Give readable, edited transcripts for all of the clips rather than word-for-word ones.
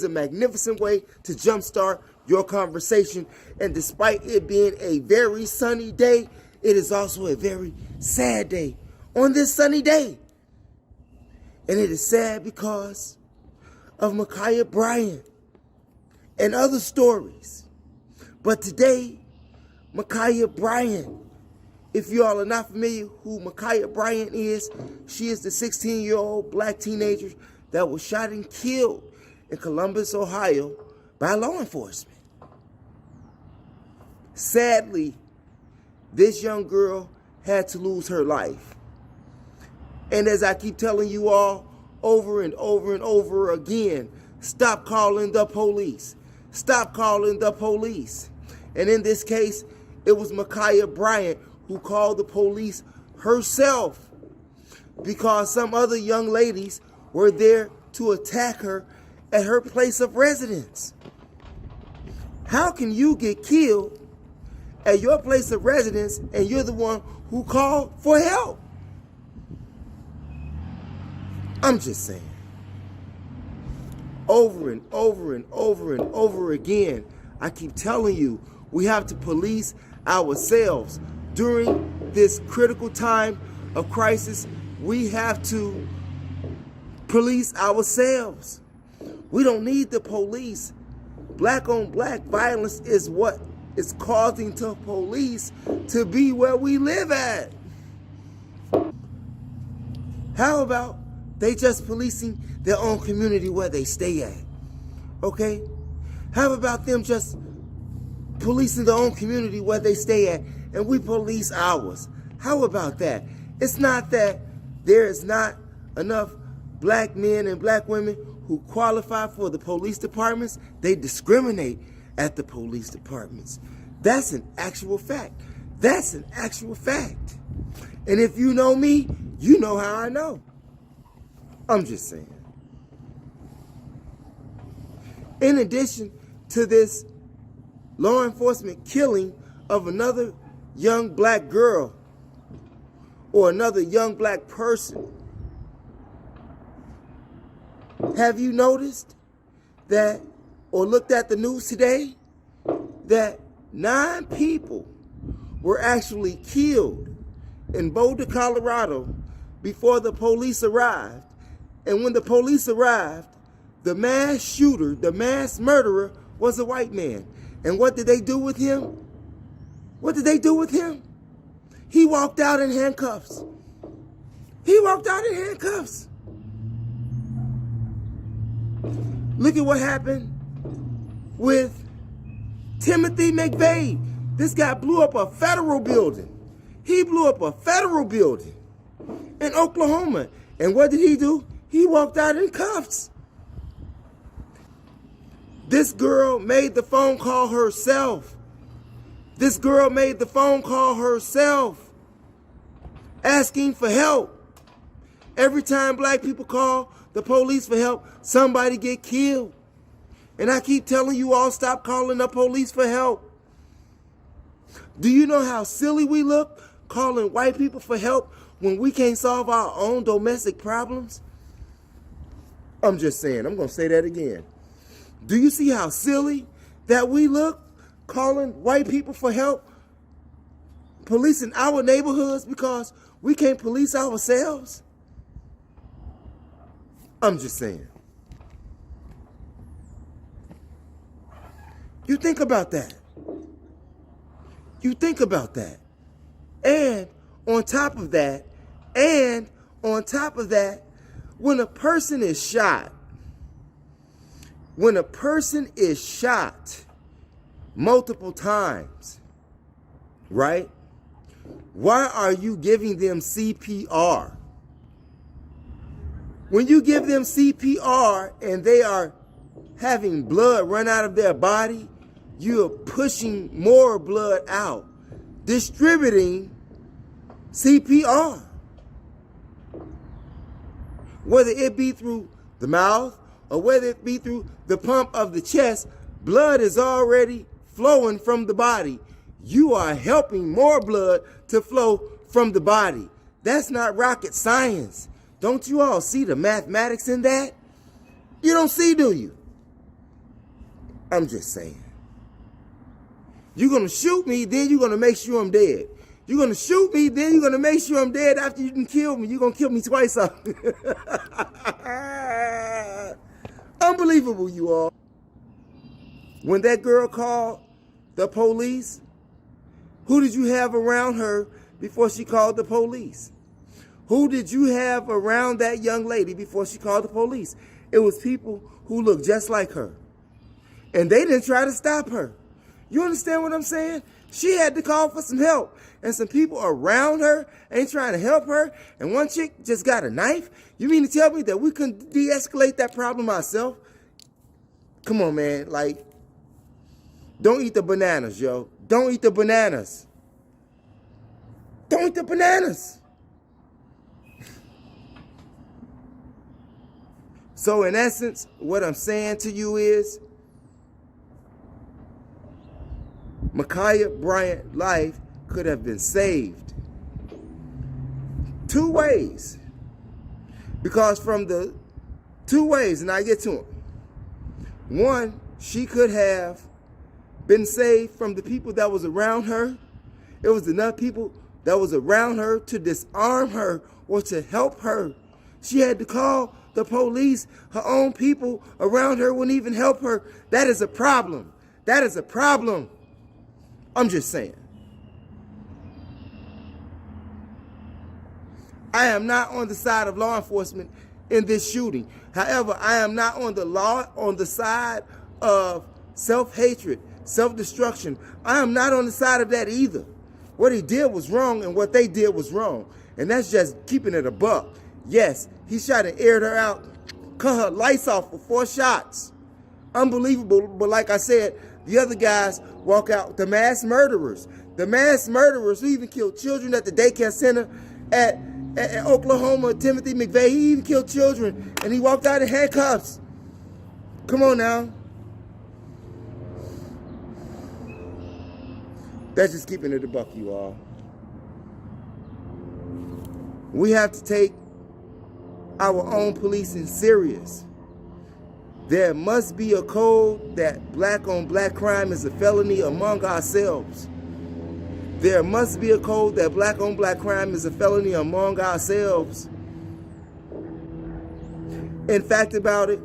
a magnificent way to jumpstart your conversation. And despite it being a very sunny day, it is also a very sad day on this sunny day. And it is sad because of Makhia Bryant and other stories. But today, Makhia Bryant, if you all are not familiar who Makhia Bryant is, she is the 16-year-old black teenager that was shot and killed in Columbus, Ohio by law enforcement. Sadly, this young girl had to lose her life. And as I keep telling you all over and over and over again, stop calling the police. Stop calling the police. And in this case, it was Makhia Bryant who called the police herself because some other young ladies were there to attack her at her place of residence. How can you get killed at your place of residence and you're the one who called for help? I'm just saying. Over and over and over and over again, I keep telling you, we have to police ourselves. During this critical time of crisis, we have to police ourselves. We don't need the police. Black on black violence is what is causing the police to be where we live at. How about they just policing their own community where they stay at? Okay? How about them just policing their own community where they stay at and we police ours? How about that? It's not that there is not enough black men and black women who qualify for the police departments. They discriminate at the police departments. That's an actual fact. That's an actual fact. And if you know me, you know how I know. I'm just saying. In addition to this law enforcement killing of another young black girl or another young black person, have you noticed that, or looked at the news today, that 9 people were actually killed in Boulder, Colorado before the police arrived? And when the police arrived, the mass shooter, the mass murderer, was a white man. And what did they do with him? What did they do with him? He walked out in handcuffs. He walked out in handcuffs. Look at what happened with Timothy McVeigh. This guy blew up a federal building. He blew up a federal building in Oklahoma. And what did he do? He walked out in cuffs. This girl made the phone call herself. This girl made the phone call herself, asking for help. Every time black people call the police for help, somebody get killed. And I keep telling you all, stop calling the police for help. Do you know how silly we look calling white people for help when we can't solve our own domestic problems? I'm just saying, I'm going to say that again. Do you see how silly that we look calling white people for help, policing our neighborhoods because we can't police ourselves? I'm just saying. You think about that. You think about that. And on top of that, when a person is shot multiple times, right? Why are you giving them CPR? When you give them CPR and they are having blood run out of their body, you're pushing more blood out, distributing CPR. Whether it be through the mouth or whether it be through the pump of the chest, blood is already flowing from the body. You are helping more blood to flow from the body. That's not rocket science. Don't you all see the mathematics in that? You don't see, do you? I'm just saying. You're going to shoot me, then you're going to make sure I'm dead. You're going to shoot me, then you're going to make sure I'm dead after you can kill me. You're going to kill me twice. Unbelievable, you all. When that girl called the police, who did you have around her before she called the police? Who did you have around that young lady before she called the police? It was people who looked just like her. And they didn't try to stop her. You understand what I'm saying? She had to call for some help. And some people around her ain't trying to help her. And one chick just got a knife. You mean to tell me that we couldn't de-escalate that problem ourselves? Come on, man. Like, don't eat the bananas, yo. Don't eat the bananas. Don't eat the bananas. So in essence, what I'm saying to you is, Makhia Bryant's life could have been saved 2 ways. Because from the 2 ways, and I get to them. One, she could have been saved from the people that was around her. It was enough people that was around her to disarm her or to help her. She had to call the police. Her own people around her wouldn't even help her. That is a problem. That is a problem. I'm just saying. I am not on the side of law enforcement in this shooting. However, I am not on the side of self-hatred, self-destruction. I am not on the side of that either. What he did was wrong and what they did was wrong. And that's just keeping it a buck. Yes, he shot and aired her out, cut her lights off for 4 shots. Unbelievable, but like I said, the other guys walk out, the mass murderers who even killed children at the daycare center at Oklahoma, Timothy McVeigh, he even killed children, and he walked out in handcuffs. Come on now. That's just keeping it a buck, you all. We have to take our own policing serious. There must be a code that black-on-black crime is a felony among ourselves. There must be a code that black-on-black crime is a felony among ourselves. In fact about it,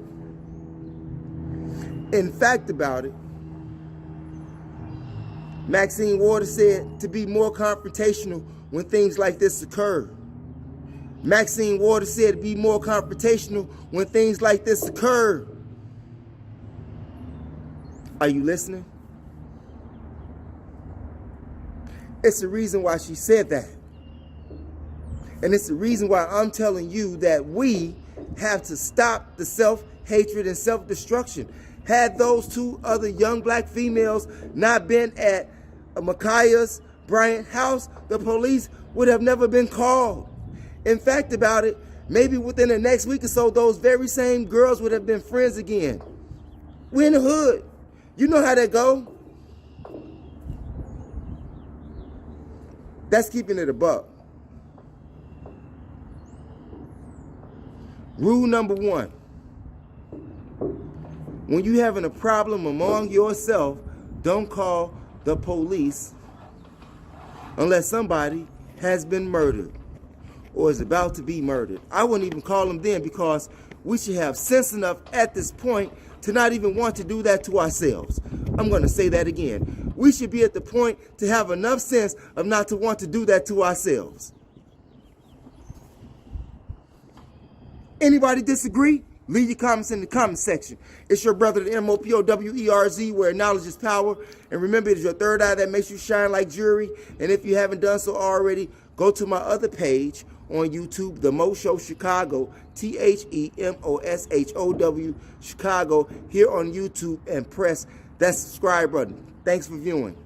Maxine Waters said to be more confrontational when things like this occur. Maxine Waters said to be more confrontational when things like this occur. Are you listening? It's the reason why she said that. And it's the reason why I'm telling you that we have to stop the self-hatred and self-destruction. Had those 2 other young black females not been at Makhia's Bryant house, the police would have never been called. In fact about it, maybe within the next week or so, those very same girls would have been friends again. We're in the hood. You know how that go. That's keeping it a buck. Rule number 1. When you're having a problem among yourself, don't call the police unless somebody has been murdered or is about to be murdered. I wouldn't even call them then, because we should have sense enough at this point to not even want to do that to ourselves. I'm going to say that again. We should be at the point to have enough sense of not to want to do that to ourselves. Anybody disagree? Leave your comments in the comment section. It's your brother, the MOPOWERZ, where knowledge is power. And remember, it's your third eye that makes you shine like jewelry. And if you haven't done so already, go to my other page on YouTube, The Mo Show Chicago, TheMoshow Chicago, here on YouTube, and press that subscribe button. Thanks for viewing.